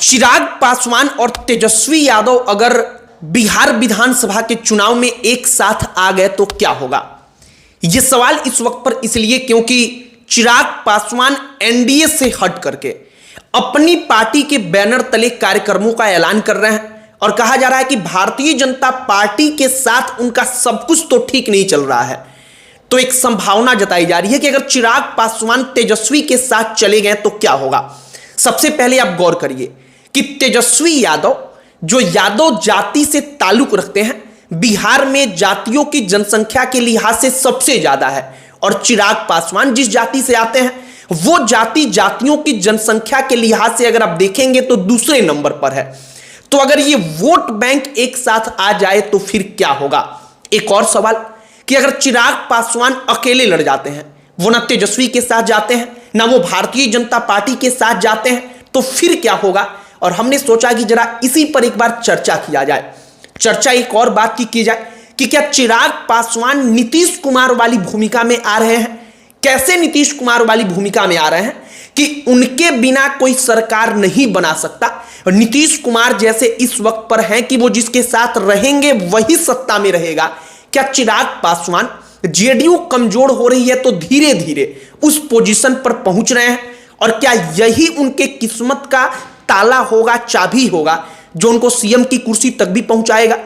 चिराग पासवान और तेजस्वी यादव अगर बिहार विधानसभा के चुनाव में एक साथ आ गए तो क्या होगा? यह सवाल इस वक्त पर इसलिए क्योंकि चिराग पासवान एनडीए से हट करके अपनी पार्टी के बैनर तले कार्यक्रमों का ऐलान कर रहे हैं और कहा जा रहा है कि भारतीय जनता पार्टी के साथ उनका सब कुछ तो ठीक नहीं चल रहा है। तो एक संभावना जताई जा रही है कि अगर चिराग पासवान तेजस्वी के साथ चले गए तो क्या होगा। सबसे पहले आप गौर करिए कि तेजस्वी यादव जो यादव जाति से ताल्लुक रखते हैं, बिहार में जातियों की जनसंख्या के लिहाज से सबसे ज्यादा है, और चिराग पासवान जिस जाति से आते हैं वो जाति जातियों की जनसंख्या के लिहाज से अगर आप देखेंगे तो दूसरे नंबर पर है। तो अगर ये वोट बैंक एक साथ आ जाए तो फिर क्या होगा। एक और सवाल कि अगर चिराग पासवान अकेले लड़ जाते हैं, वो ना तेजस्वी के साथ जाते हैं ना वो भारतीय जनता पार्टी के साथ जाते हैं, तो फिर क्या होगा। और हमने सोचा कि जरा इसी पर एक बार चर्चा किया जाए। चर्चा एक और बात की जाए कि क्या चिराग पासवान नीतीश कुमार वाली भूमिका में आ रहे हैं। कैसे नीतीश कुमार वाली भूमिका में आ रहे हैं कि उनके बिना कोई सरकार नहीं बना सकता, और नीतीश कुमार जैसे इस वक्त पर हैं कि वो जिसके साथ रहेंगे वही सत्ता में रहेगा। क्या चिराग पासवान जेडीयू कमजोर हो रही है तो धीरे धीरे उस पोजीशन पर पहुंच रहे हैं, और क्या यही उनके किस्मत का ताला होगा, चाबी होगा, जो उनको सीएम की कुर्सी तक भी पहुंचाएगा।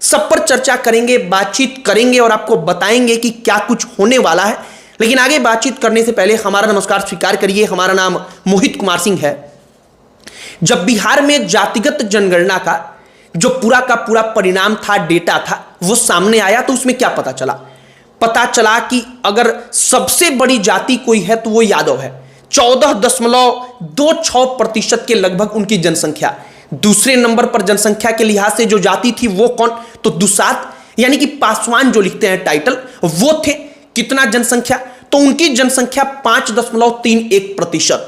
सब पर चर्चा करेंगे, बातचीत करेंगे और आपको बताएंगे कि क्या कुछ होने वाला है। लेकिन आगे बातचीत करने से पहले हमारा नमस्कार स्वीकार करिए। हमारा नाम मोहित कुमार सिंह है। जब बिहार में जातिगत जनगणना का जो पूरा का पूरा परिणाम था, डेटा था, वो सामने आया तो उसमें क्या पता चला? पता चला कि अगर सबसे बड़ी जाति कोई है तो वो यादव है। 14.26% के लगभग उनकी जनसंख्या। दूसरे नंबर पर जनसंख्या के लिहाज से जो जाति थी वो कौन? तो दुसात, यानी कि पासवान जो लिखते हैं टाइटल, वो थे। कितना जनसंख्या? तो उनकी जनसंख्या 5.31%।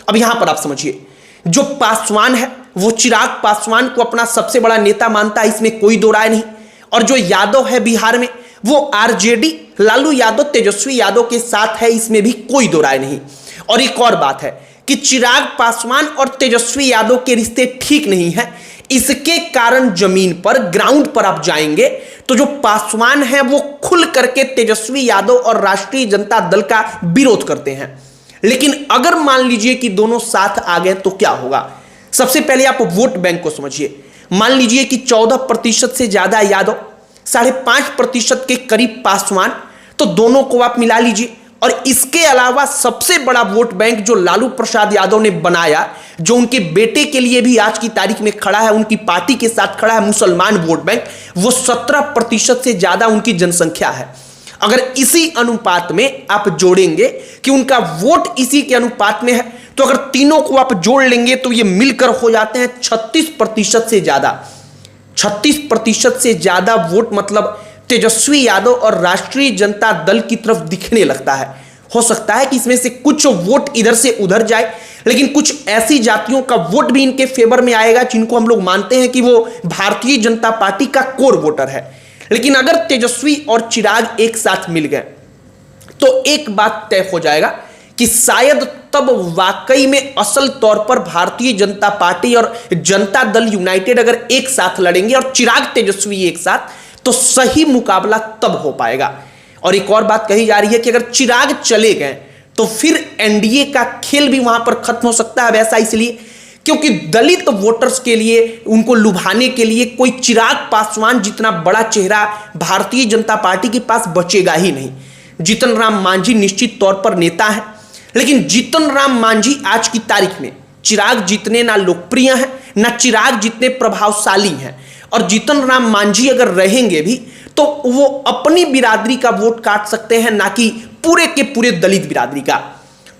अब यहां पर आप समझिए, जो पासवान है वो चिराग पासवान को अपना सबसे बड़ा नेता मानता है, इसमें कोई दो राय नहीं। और जो यादव है बिहार में, वो आरजेडी लालू यादव तेजस्वी यादव के साथ है, इसमें भी कोई दो राय नहीं। और एक और बात है कि चिराग पासवान और तेजस्वी यादव के रिश्ते ठीक नहीं है। इसके कारण जमीन पर, ग्राउंड पर आप जाएंगे तो जो पासवान है वो खुल करके तेजस्वी यादव और राष्ट्रीय जनता दल का विरोध करते हैं। लेकिन अगर मान लीजिए कि दोनों साथ आ गए तो क्या होगा। सबसे पहले आप वोट बैंक को समझिए। मान लीजिए कि 14% से ज्यादा यादव, 5.5% के करीब पासवान, तो दोनों को आप मिला लीजिए। और इसके अलावा सबसे बड़ा वोट बैंक जो लालू प्रसाद यादव ने बनाया, जो उनके बेटे के लिए भी आज की तारीख में खड़ा है, उनकी पार्टी के साथ खड़ा है, मुसलमान वोट बैंक, वो 17% से ज्यादा उनकी जनसंख्या है। अगर इसी अनुपात में आप जोड़ेंगे कि उनका वोट इसी के अनुपात में है, तो अगर तीनों को आप जोड़ लेंगे तो ये मिलकर हो जाते हैं 36% से ज्यादा। 36% से ज्यादा वोट मतलब तेजस्वी यादव और राष्ट्रीय जनता दल की तरफ दिखने लगता है। हो सकता है कि इसमें से कुछ वोट इधर से उधर जाए, लेकिन कुछ ऐसी जातियों का वोट भी इनके फेवर में आएगा जिनको हम लोग मानते हैं कि वो भारतीय जनता पार्टी का कोर वोटर है। लेकिन अगर तेजस्वी और चिराग एक साथ मिल गए तो एक बात तय हो जाएगा कि शायद तब वाकई में असल तौर पर भारतीय जनता पार्टी और जनता दल यूनाइटेड अगर एक साथ लड़ेंगे और चिराग तेजस्वी एक साथ, तो सही मुकाबला तब हो पाएगा। और एक और बात कही जा रही है कि अगर चिराग चले गए तो फिर एनडीए का खेल भी वहां पर खत्म हो सकता है। वैसा इसलिए क्योंकि दलित वोटर्स के लिए, उनको लुभाने के लिए कोई चिराग पासवान जितना बड़ा चेहरा भारतीय जनता पार्टी के पास बचेगा ही नहीं। जीतन राम मांझी निश्चित तौर पर नेता है, लेकिन जीतन राम मांझी आज की तारीख में चिराग जितने ना लोकप्रिय हैं, ना चिराग जितने प्रभावशाली हैं। और जीतन राम मांझी अगर रहेंगे भी तो वो अपनी बिरादरी का वोट काट सकते हैं, ना कि पूरे के पूरे दलित बिरादरी का।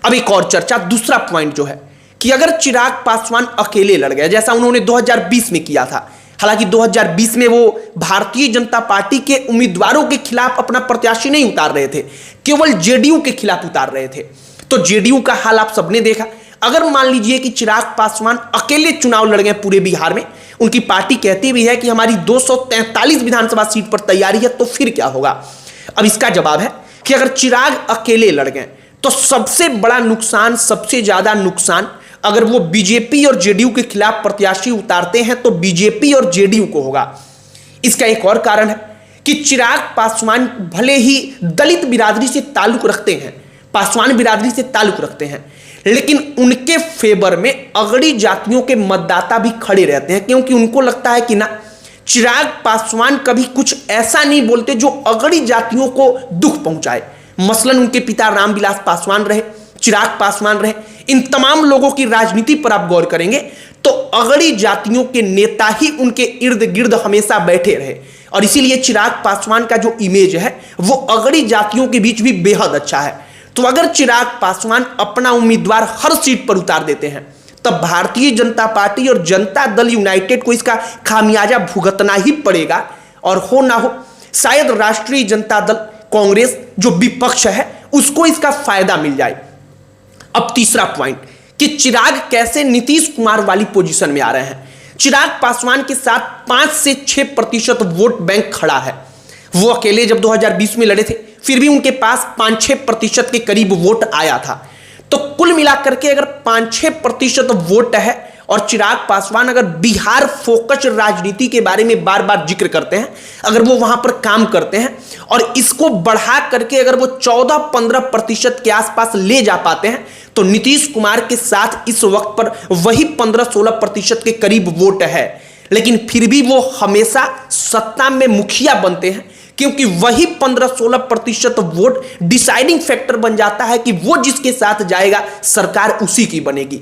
अब एक और चर्चा, दूसरा पॉइंट जो है कि अगर चिराग पासवान अकेले लड़ गए जैसा उन्होंने 2020 में किया था, हालांकि 2020 में वो भारतीय जनता पार्टी के उम्मीदवारों के खिलाफ अपना प्रत्याशी नहीं उतार रहे थे, केवल जेडीयू के खिलाफ उतार रहे थे। तो जेडीयू का हाल आप सबने देखा। अगर मान लीजिए कि चिराग पासवान अकेले चुनाव लड़ गए पूरे बिहार में, उनकी पार्टी कहती भी है कि हमारी 243 विधानसभा सीट पर तैयारी है, तो फिर क्या होगा। अब इसका जवाब है कि अगर चिराग अकेले लड़ गए तो सबसे बड़ा नुकसान, सबसे ज्यादा नुकसान अगर वो बीजेपी और जेडीयू के खिलाफ प्रत्याशी उतारते हैं तो बीजेपी और जेडीयू को होगा। इसका एक और कारण है कि चिराग पासवान भले ही दलित बिरादरी से ताल्लुक रखते हैं, पासवान बिरादरी से ताल्लुक रखते हैं, लेकिन उनके फेवर में अगड़ी जातियों के मतदाता भी खड़े रहते हैं, क्योंकि उनको लगता है कि ना, चिराग पासवान कभी कुछ ऐसा नहीं बोलते जो अगड़ी जातियों को दुख पहुंचाए। मसलन उनके पिता रामविलास पासवान रहे, चिराग पासवान रहे, इन तमाम लोगों की राजनीति पर आप गौर करेंगे तो अगड़ी जातियों के नेता ही उनके इर्द गिर्द हमेशा बैठे रहे, और इसीलिए चिराग पासवान का जो इमेज है वो अगड़ी जातियों के बीच भी बेहद अच्छा है। तो अगर चिराग पासवान अपना उम्मीदवार हर सीट पर उतार देते हैं तब भारतीय जनता पार्टी और जनता दल यूनाइटेड को इसका खामियाजा भुगतना ही पड़ेगा, और हो ना हो शायद राष्ट्रीय जनता दल कांग्रेस जो विपक्ष है उसको इसका फायदा मिल जाए। अब तीसरा पॉइंट कि चिराग कैसे नीतीश कुमार वाली पोजीशन में आ रहे हैं। चिराग पासवान के साथ 5 से 6% वोट बैंक खड़ा है। वो अकेले जब 2020 में लड़े थे फिर भी उनके पास 5-6% के करीब वोट आया था। तो कुल मिलाकर के अगर 5-6% वोट है और चिराग पासवान अगर बिहार फोकस राजनीति के बारे में बार बार जिक्र करते हैं, अगर वो वहां पर काम करते हैं और इसको बढ़ा करके अगर वो 14-15% के आसपास ले जा पाते हैं तो नीतीश कुमार के साथ इस वक्त पर वही 15-16% के करीब वोट है। लेकिन फिर भी वो हमेशा सत्ता में मुखिया बनते हैं, क्योंकि वही 15-16% वोट डिसाइडिंग फैक्टर बन जाता है कि वो जिसके साथ जाएगा सरकार उसी की बनेगी।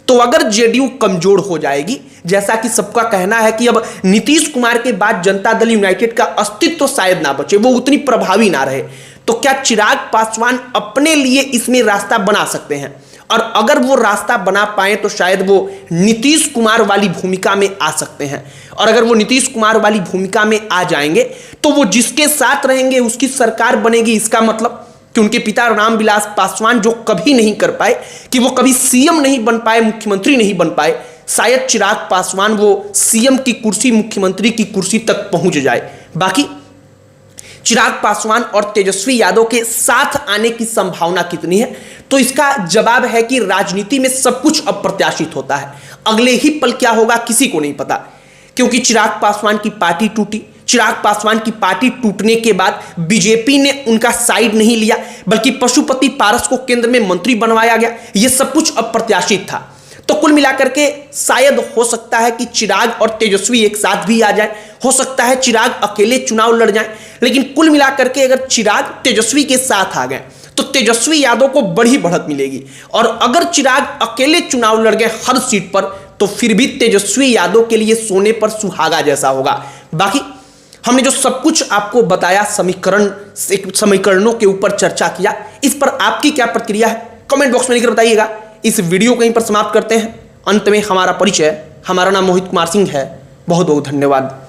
तो अगर जेडीयू कमजोर हो जाएगी, जैसा कि सबका कहना है कि अब नीतीश कुमार के बाद जनता दल यूनाइटेड का अस्तित्व तो शायद ना बचे, वो उतनी प्रभावी ना रहे, तो क्या चिराग पासवान अपने लिए इसमें रास्ता बना सकते हैं? और अगर वो रास्ता बना पाए तो शायद वो नीतीश कुमार वाली भूमिका में आ सकते हैं। और अगर वो नीतीश कुमार वाली भूमिका में आ जाएंगे तो वो जिसके साथ रहेंगे उसकी सरकार बनेगी। इसका मतलब कि उनके पिता रामविलास पासवान जो कभी नहीं कर पाए, कि वो कभी सीएम नहीं बन पाए, मुख्यमंत्री नहीं बन पाए, शायद चिराग पासवान वो सीएम की कुर्सी, मुख्यमंत्री की कुर्सी तक पहुंच जाए। बाकी चिराग पासवान और तेजस्वी यादव के साथ आने की संभावना कितनी है, तो इसका जवाब है कि राजनीति में सब कुछ अप्रत्याशित होता है। अगले ही पल क्या होगा किसी को नहीं पता, क्योंकि चिराग पासवान की पार्टी टूटी। चिराग पासवान की पार्टी टूटने के बाद बीजेपी ने उनका साइड नहीं लिया, बल्कि पशुपति पारस को केंद्र में मंत्री बनवाया गया। यह सब कुछ अप्रत्याशित था। तो कुल मिलाकर के शायद हो सकता है कि चिराग और तेजस्वी एक साथ भी आ जाए, हो सकता है चिराग अकेले चुनाव लड़ जाए, लेकिन कुल मिलाकर के अगर चिराग तेजस्वी के साथ आ गए तो तेजस्वी यादव को बड़ी बढ़त मिलेगी। और अगर चिराग अकेले चुनाव लड़ गए हर सीट पर तो फिर भी तेजस्वी यादव के लिए सोने पर सुहागा जैसा होगा। बाकी हमने जो सब कुछ आपको बताया, समीकरणों के ऊपर चर्चा किया, इस पर आपकी क्या प्रतिक्रिया है कमेंट बॉक्स में लिखकर बताइएगा। इस वीडियो को यहीं पर समाप्त करते हैं। अंत में हमारा परिचय, हमारा नाम मोहित कुमार सिंह है। बहुत बहुत धन्यवाद।